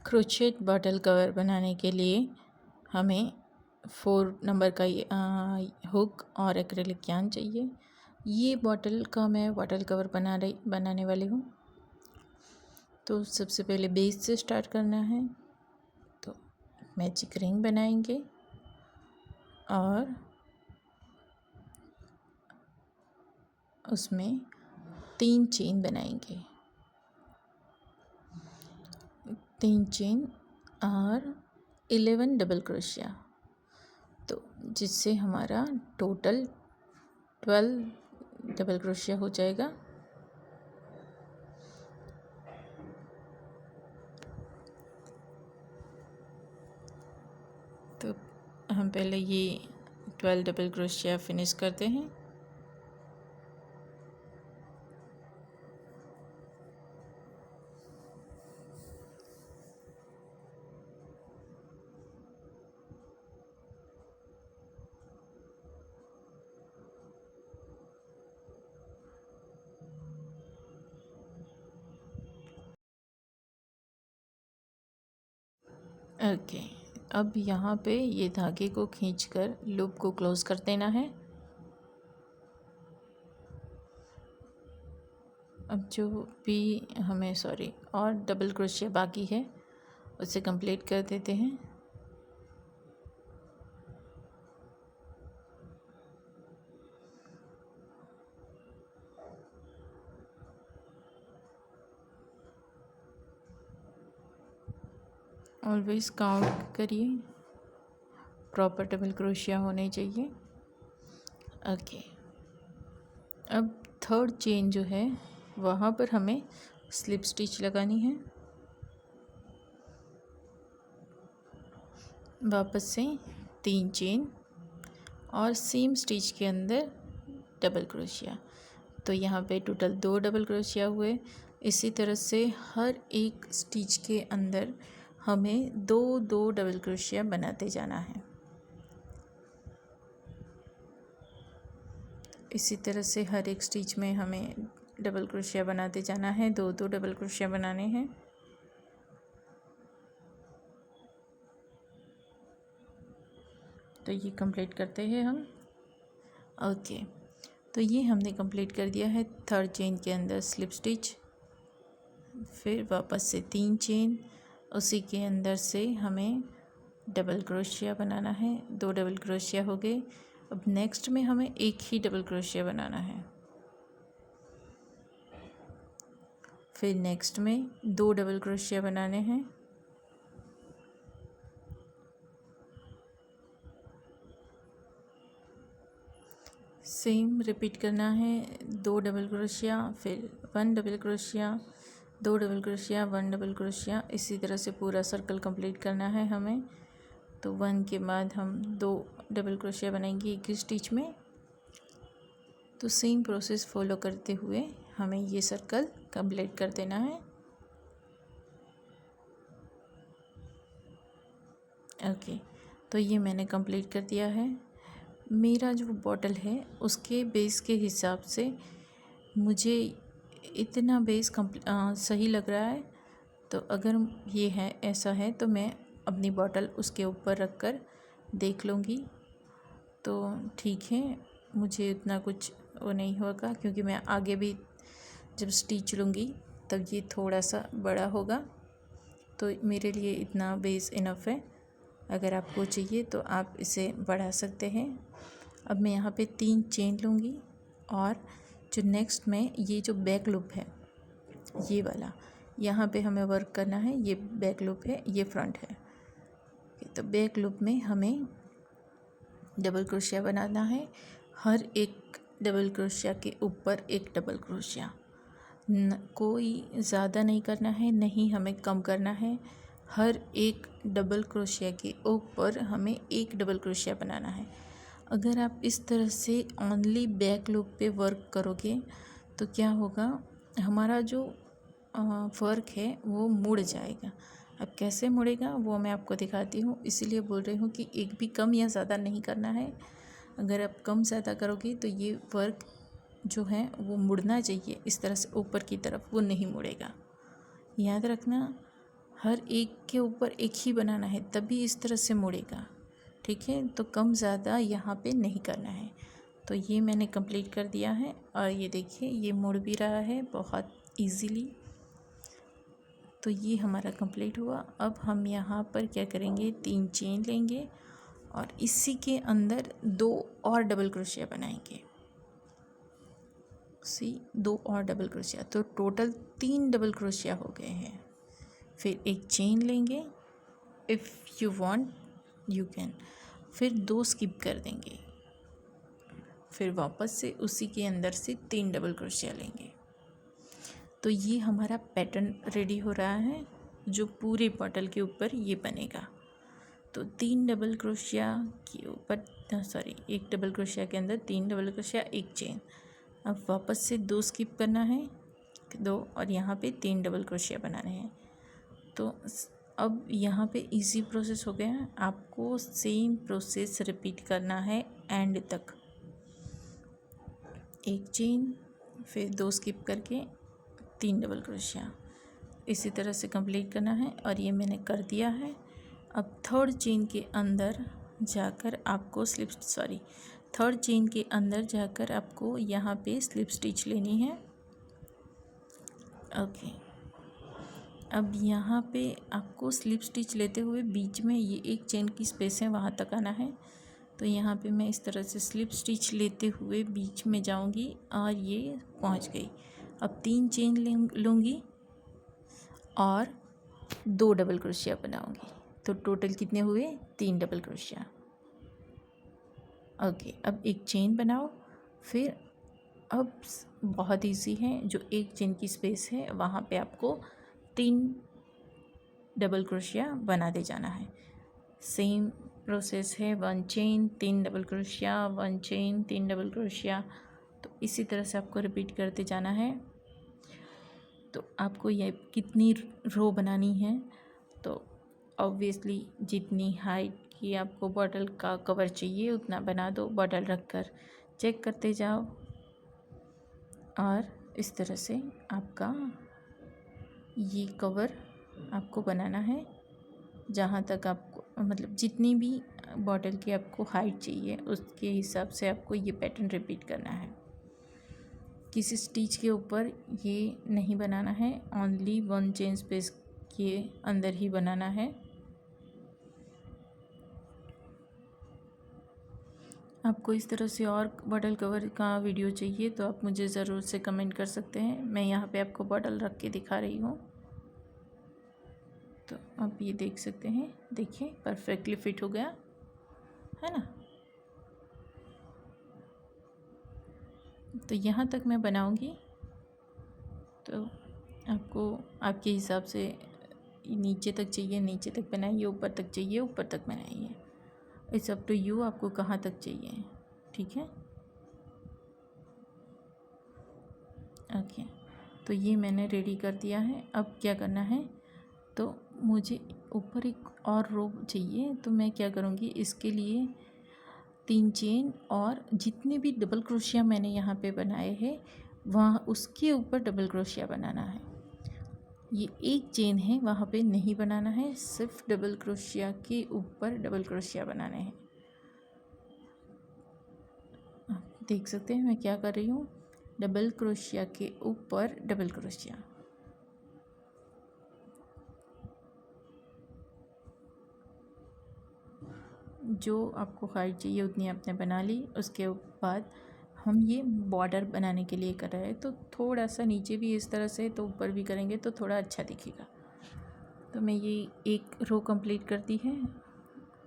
Crochet bottle cover बनाने के लिए हमें 4 नंबर का हुक और एक्रेलिक यार्न चाहिए। ये बॉटल का मैं बॉटल कवर बनाने वाली हूँ। तो सबसे पहले बेस से स्टार्ट करना है। तो मैजिक रिंग बनाएंगे और उसमें 3 चेन बनाएंगे, 3 चेन और 11 डबल क्रोशिया, तो जिससे हमारा टोटल 12 डबल क्रोशिया हो जाएगा। तो हम पहले ये 12 डबल क्रोशिया फिनिश करते हैं। ओके, अब यहाँ पे ये धागे को खींचकर लूप को क्लोज कर देना है। अब जो भी हमें और डबल क्रोशिया बाकी है उसे कंप्लीट कर देते हैं। ऑलवेज काउंट करिए, प्रॉपर डबल क्रोशिया होने चाहिए। ओके, अब थर्ड चेन जो है वहाँ पर हमें स्लिप स्टिच लगानी है। वापस से 3 चेन और सेम स्टिच के अंदर डबल क्रोशिया, तो यहाँ पे टोटल 2 डबल क्रोशिया हुए। इसी तरह से हर एक स्टिच के अंदर हमें 2 डबल क्रोशिया बनाते जाना है। इसी तरह से हर एक स्टिच में हमें डबल क्रोशिया बनाते जाना है, 2 डबल क्रोशिया बनाने हैं। तो ये कंप्लीट करते हैं हम। ओके, तो ये हमने कंप्लीट कर दिया है। थर्ड चेन के अंदर स्लिप स्टिच, फिर वापस से 3 चेन, उसी के अंदर से हमें डबल क्रोशिया बनाना है। 2 डबल क्रोशिया हो गए। अब नेक्स्ट में हमें एक ही डबल क्रोशिया बनाना है। फिर नेक्स्ट में 2 डबल क्रोशिया बनाने हैं। सेम रिपीट करना है, 2 डबल क्रोशिया, फिर 1 double crochet, 2 double crochet, 1 double crochet. इसी तरह से पूरा सर्कल कंप्लीट करना है हमें। तो 1 के बाद हम 2 डबल क्रोशिया बनाएंगे एक ही स्टिच में। तो सेम प्रोसेस फॉलो करते हुए हमें ये सर्कल कंप्लीट कर देना है। ओके, तो ये मैंने कंप्लीट कर दिया है। मेरा जो बॉटल है उसके बेस के हिसाब से मुझे इतना बेस सही लग रहा है। तो अगर ये है ऐसा है तो मैं अपनी बॉटल उसके ऊपर रख कर देख लूँगी। तो ठीक है, मुझे इतना कुछ वो नहीं होगा, क्योंकि मैं आगे भी जब स्टिच लूँगी तब ये थोड़ा सा बड़ा होगा। तो मेरे लिए इतना बेस इनफ है। अगर आपको चाहिए तो आप इसे बढ़ा सकते हैं। अब मैं यहाँ पे 3 चेन लूँगी और जो नेक्स्ट में ये जो बैक लूप है ये वाला, यहाँ पे हमें वर्क करना है। ये बैक लूप है, ये फ्रंट है। तो बैक लूप में हमें डबल क्रोशिया बनाना है। हर एक डबल क्रोशिया के ऊपर एक डबल क्रोशिया, कोई ज़्यादा नहीं करना है, नहीं हमें कम करना है। हर एक डबल क्रोशिया के ऊपर हमें एक डबल क्रोशिया बनाना है। अगर आप इस तरह से ओनली बैक लूप पे वर्क करोगे तो क्या होगा, हमारा जो वर्क है वो मुड़ जाएगा। अब कैसे मुड़ेगा वो मैं आपको दिखाती हूँ। इसीलिए बोल रही हूँ कि एक भी कम या ज़्यादा नहीं करना है। अगर आप कम ज़्यादा करोगे तो ये वर्क जो है वो मुड़ना चाहिए इस तरह से ऊपर की तरफ, वो नहीं मुड़ेगा। याद रखना, हर एक के ऊपर एक ही बनाना है, तभी इस तरह से मुड़ेगा। ठीक है, तो कम ज़्यादा यहाँ पे नहीं करना है। तो ये मैंने कंप्लीट कर दिया है और ये देखिए ये मुड़ भी रहा है बहुत इजीली। तो ये हमारा कंप्लीट हुआ। अब हम यहाँ पर क्या करेंगे, 3 चेन लेंगे और इसी के अंदर 2 और डबल क्रोशिया बनाएंगे। 2 और डबल क्रोशिया, तो टोटल 3 डबल क्रोशिया हो गए हैं। फिर एक चेन लेंगे, if you want you can, फिर 2 स्किप कर देंगे, फिर वापस से उसी के अंदर से 3 डबल क्रोशिया लेंगे। तो ये हमारा पैटर्न रेडी हो रहा है जो पूरे बॉटल के ऊपर ये बनेगा। तो 3 डबल क्रोशिया के ऊपर एक डबल क्रोशिया के अंदर 3 डबल क्रोशिया, एक चेन। अब वापस से 2 स्किप करना है, 2, और यहाँ पे 3 डबल क्रोशिया बनाने हैं। तो अब यहाँ पे इजी प्रोसेस हो गया। आपको सेम प्रोसेस रिपीट करना है एंड तक। एक चेन, फिर 2 स्किप करके 3 डबल क्रोशिया, इसी तरह से कंप्लीट करना है। और ये मैंने कर दिया है। अब थर्ड चेन के अंदर जाकर आपको थर्ड चेन के अंदर जाकर आपको यहाँ पे स्लिप स्टिच लेनी है। ओके, अब यहाँ पे आपको स्लिप स्टिच लेते हुए बीच में ये एक चेन की स्पेस है, वहाँ तक आना है। तो यहाँ पे मैं इस तरह से स्लिप स्टिच लेते हुए बीच में जाऊँगी और ये पहुँच गई। अब 3 चेन लूँगी और 2 डबल क्रोशिया बनाऊँगी। तो टोटल कितने हुए, 3 डबल क्रोशिया। ओके, अब एक चेन बनाओ। फिर अब बहुत इजी है, जो एक चेन की स्पेस है वहाँ पे आपको 3 डबल क्रोशिया बना दे जाना है। सेम प्रोसेस है, 1 chain 3 double crochet, 1 chain 3 double crochet. तो इसी तरह से आपको रिपीट करते जाना है। तो आपको ये कितनी रो बनानी है, तो ऑब्वियसली जितनी हाइट की आपको बॉटल का कवर चाहिए उतना बना दो। बॉटल रख कर चेक करते जाओ और इस तरह से आपका ये कवर आपको बनाना है। जहाँ तक आपको मतलब जितनी भी बॉटल की आपको हाइट चाहिए उसके हिसाब से आपको ये पैटर्न रिपीट करना है। किसी स्टिच के ऊपर ये नहीं बनाना है, ओनली 1 चेन स्पेस के अंदर ही बनाना है। आपको इस तरह से और बॉटल कवर का वीडियो चाहिए तो आप मुझे ज़रूर से कमेंट कर सकते हैं। मैं यहाँ पे आपको बॉटल रख के दिखा रही हूँ। तो आप ये देख सकते हैं, देखिए परफेक्टली फिट हो गया है ना। तो यहाँ तक मैं बनाऊँगी, तो आपको आपके हिसाब से नीचे तक चाहिए नीचे तक बनाइए, ऊपर तक चाहिए ऊपर तक बनाइए। इट्स अप टू यू, आपको कहाँ तक चाहिए। ठीक है, ओके। तो ये मैंने रेडी कर दिया है। अब क्या करना है, तो मुझे ऊपर एक और रो चाहिए। तो मैं क्या करूँगी, इसके लिए 3 चेन और जितने भी डबल क्रोशिया मैंने यहाँ पे बनाए हैं वहाँ उसके ऊपर डबल क्रोशिया बनाना है। ये एक चेन है वहाँ पे नहीं बनाना है, सिर्फ डबल क्रोशिया के ऊपर डबल क्रोशिया बनाने हैं। देख सकते हैं मैं क्या कर रही हूँ, डबल क्रोशिया के ऊपर डबल क्रोशिया। जो आपको हाइट चाहिए उतनी आपने बना ली। उसके बाद हम ये बॉर्डर बनाने के लिए कर रहे हैं, तो थोड़ा सा नीचे भी इस तरह से, तो ऊपर भी करेंगे तो थोड़ा अच्छा दिखेगा। तो मैं ये एक रो कंप्लीट कर दी है।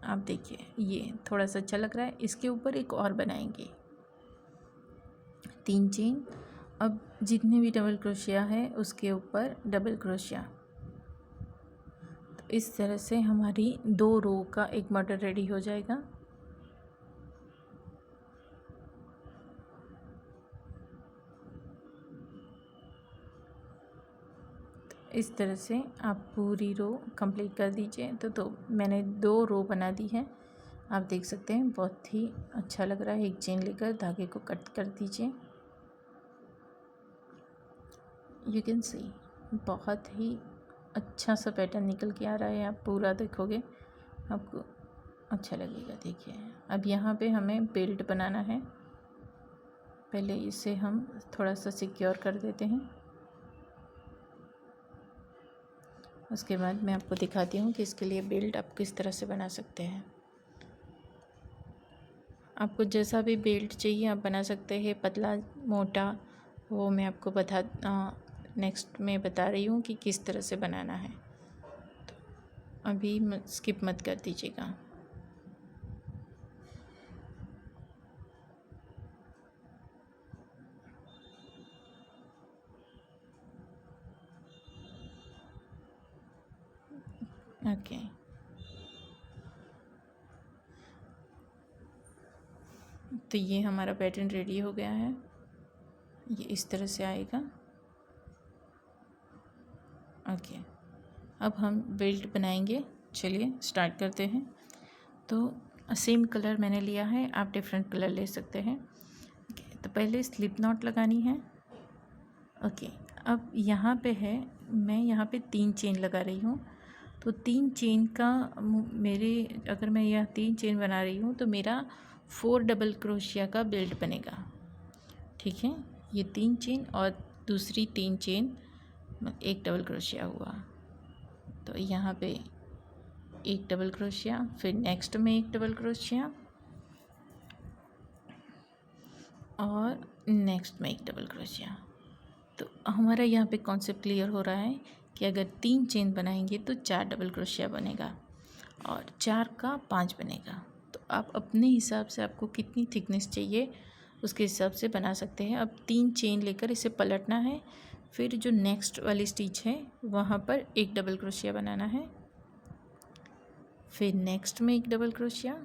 आप देखिए ये थोड़ा सा अच्छा लग रहा है। इसके ऊपर एक और बनाएंगे, 3 चेन। अब जितने भी डबल क्रोशिया है उसके ऊपर डबल क्रोशिया। तो इस तरह से हमारी 2 रो का एक बॉर्डर रेडी हो जाएगा। इस तरह से आप पूरी रो कंप्लीट कर दीजिए। तो मैंने 2 रो बना दी है। आप देख सकते हैं बहुत ही अच्छा लग रहा है। एक चेन लेकर धागे को कट कर दीजिए। यू कैन सी बहुत ही अच्छा सा पैटर्न निकल के आ रहा है। आप पूरा देखोगे आपको अच्छा लगेगा। देखिए अब यहाँ पे हमें बेल्ट बनाना है। पहले इसे हम थोड़ा सा सिक्योर कर देते हैं। उसके बाद मैं आपको दिखाती हूँ कि इसके लिए बेल्ट आप किस तरह से बना सकते हैं। आपको जैसा भी बेल्ट चाहिए आप बना सकते हैं, पतला मोटा, वो मैं आपको नेक्स्ट में बता रही हूँ कि किस तरह से बनाना है। तो अभी स्किप मत कर दीजिएगा। ओके, तो ये हमारा पैटर्न रेडी हो गया है। ये इस तरह से आएगा। ओके, अब हम बेल्ट बनाएंगे। चलिए स्टार्ट करते हैं। तो सेम कलर मैंने लिया है, आप डिफरेंट कलर ले सकते हैं। ओके, तो पहले स्लिप नॉट लगानी है। ओके, अब यहाँ पे है, मैं यहाँ पे 3 चेन लगा रही हूँ। तो 3 चेन का अगर मैं यह 3 चेन बना रही हूँ तो मेरा 4 डबल क्रोशिया का बेल्ट बनेगा। ठीक है, ये 3 चेन और दूसरी 3 चेन, 1 डबल क्रोशिया हुआ। तो यहाँ पे 1 डबल क्रोशिया, फिर नेक्स्ट में 1 डबल क्रोशिया और नेक्स्ट में 1 डबल क्रोशिया। तो हमारा यहाँ पे कॉन्सेप्ट क्लियर हो रहा है कि अगर 3 चेन बनाएंगे तो 4 डबल क्रोशिया बनेगा और 4 का 5 बनेगा। तो आप अपने हिसाब से आपको कितनी थिकनेस चाहिए उसके हिसाब से बना सकते हैं। अब 3 चेन लेकर इसे पलटना है, फिर जो नेक्स्ट वाली स्टिच है वहाँ पर 1 डबल क्रोशिया बनाना है, फिर नेक्स्ट में 1 डबल क्रोशिया,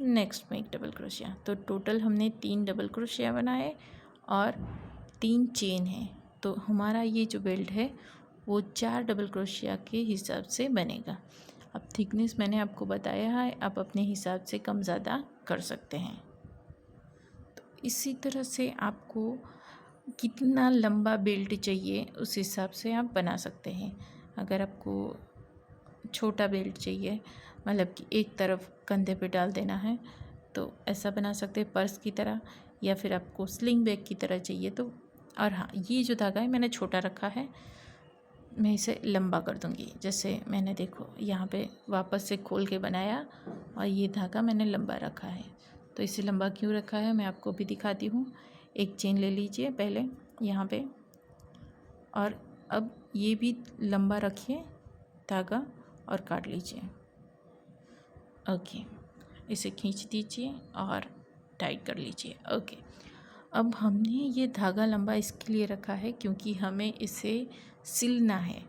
नेक्स्ट में 1 डबल क्रोशिया। तो टोटल हमने 3 डबल क्रोशिया बनाए और 3 चेन है। तो हमारा ये जो बेल्ट है वो 4 डबल क्रोशिया के हिसाब से बनेगा। अब थिकनेस मैंने आपको बताया है, आप अपने हिसाब से कम ज़्यादा कर सकते हैं। तो इसी तरह से आपको कितना लंबा बेल्ट चाहिए उस हिसाब से आप बना सकते हैं। अगर आपको छोटा बेल्ट चाहिए, मतलब कि एक तरफ कंधे पे डाल देना है, तो ऐसा बना सकते हैं पर्स की तरह, या फिर आपको स्लिंग बैग की तरह चाहिए तो। और हाँ, ये जो धागा है मैंने छोटा रखा है, मैं इसे लंबा कर दूँगी। जैसे मैंने देखो यहाँ पे वापस से खोल के बनाया और ये धागा मैंने लंबा रखा है। तो इसे लंबा क्यों रखा है मैं आपको भी दिखाती हूँ। एक चेन ले लीजिए पहले यहाँ पे, और अब ये भी लंबा रखिए धागा और काट लीजिए। ओके, इसे खींच दीजिए और टाइट कर लीजिए। ओके, अब हमने ये धागा लंबा इसके लिए रखा है क्योंकि हमें इसे सिलना है।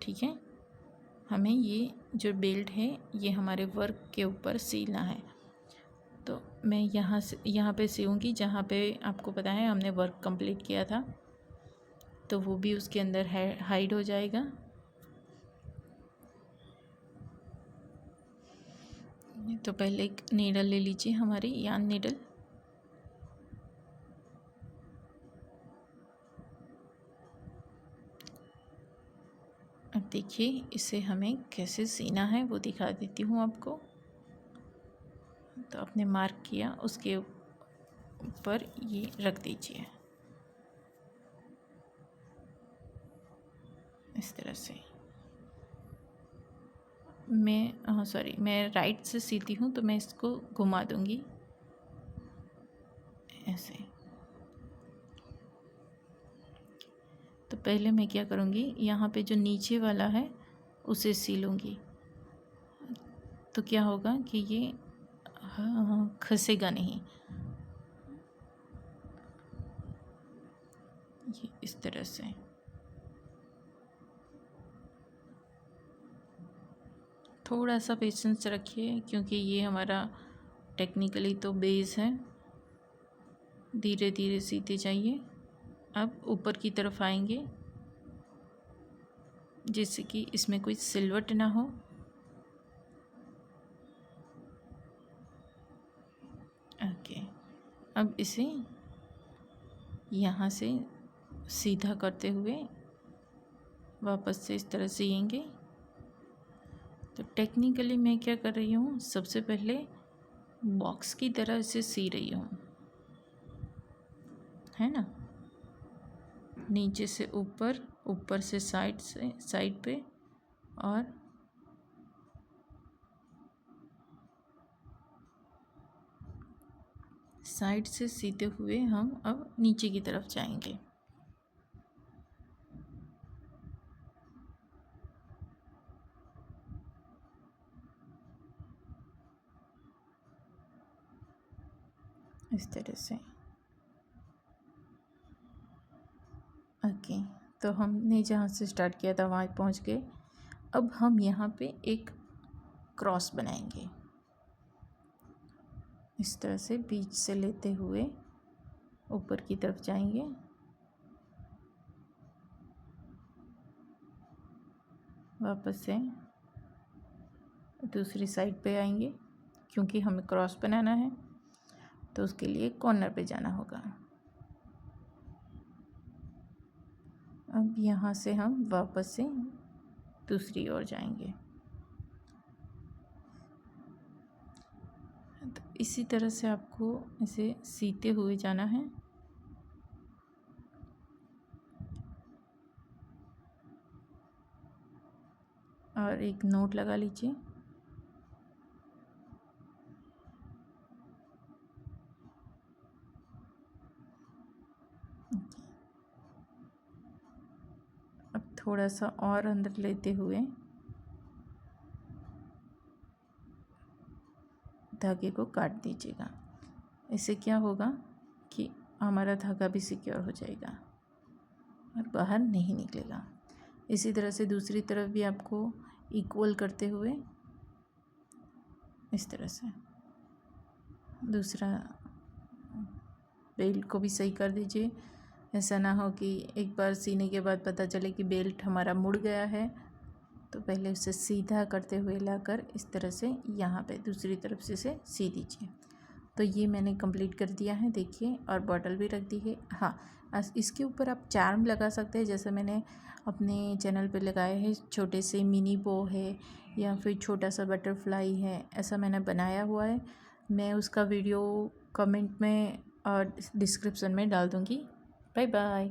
ठीक है, हमें ये जो बेल्ट है ये हमारे वर्क के ऊपर सिलना है। तो मैं यहाँ पे सिलूँगी जहाँ पे आपको पता है हमने वर्क कंप्लीट किया था, तो वो भी उसके अंदर हाइड हो जाएगा। तो पहले एक नीडल ले लीजिए, हमारी यार्न नीडल। अब देखिए इसे हमें कैसे सीना है वो दिखा देती हूँ आपको। तो आपने मार्क किया उसके ऊपर ये रख दीजिए इस तरह से। मैं राइट से सीती हूँ तो मैं इसको घुमा दूँगी ऐसे। तो पहले मैं क्या करूँगी, यहाँ पे जो नीचे वाला है उसे सीलूँगी। तो क्या होगा कि ये खसेगा नहीं। ये इस तरह से। थोड़ा सा पेशेंस रखिए क्योंकि ये हमारा टेक्निकली तो बेस है। धीरे धीरे सीते जाइए। अब ऊपर की तरफ आएंगे जिससे कि इसमें कोई सिलवट ना हो। ओके, अब इसे यहाँ से सीधा करते हुए वापस से इस तरह सिएंगे। तो टेक्निकली मैं क्या कर रही हूँ, सबसे पहले बॉक्स की तरह इसे सी रही हूँ, है ना। नीचे से ऊपर, ऊपर से साइड पे, और साइड से सीते हुए हम अब नीचे की तरफ जाएंगे। इस तरह से। ओके, तो हमने जहाँ से स्टार्ट किया था वहाँ पहुँच गए। अब हम यहाँ पे एक क्रॉस बनाएंगे, इस तरह से बीच से लेते हुए ऊपर की तरफ जाएंगे। वापस से दूसरी साइड पे आएंगे, क्योंकि हमें क्रॉस बनाना है तो उसके लिए कॉर्नर पे जाना होगा। अब यहाँ से हम वापस से दूसरी ओर जाएंगे। तो इसी तरह से आपको इसे सीते हुए जाना है। और एक नोट लगा लीजिए। अब थोड़ा सा और अंदर लेते हुए धागे को काट दीजिएगा। इससे क्या होगा कि हमारा धागा भी सिक्योर हो जाएगा और बाहर नहीं निकलेगा। इसी तरह से दूसरी तरफ भी आपको इक्वल करते हुए इस तरह से दूसरा बेल्ट को भी सही कर दीजिए। ऐसा ना हो कि एक बार सीने के बाद पता चले कि बेल्ट हमारा मुड़ गया है। तो पहले उसे सीधा करते हुए लाकर इस तरह से यहाँ पे दूसरी तरफ से इसे सी दीजिए। तो ये मैंने कंप्लीट कर दिया है, देखिए। और बॉटल भी रख दी है। हाँ, इसके ऊपर आप चार्म लगा सकते हैं, जैसे मैंने अपने चैनल पे लगाए हैं। छोटे से मिनी बो है या फिर छोटा सा बटरफ्लाई है, ऐसा मैंने बनाया हुआ है। मैं उसका वीडियो कमेंट में और डिस्क्रिप्शन में डाल दूँगी। Bye bye.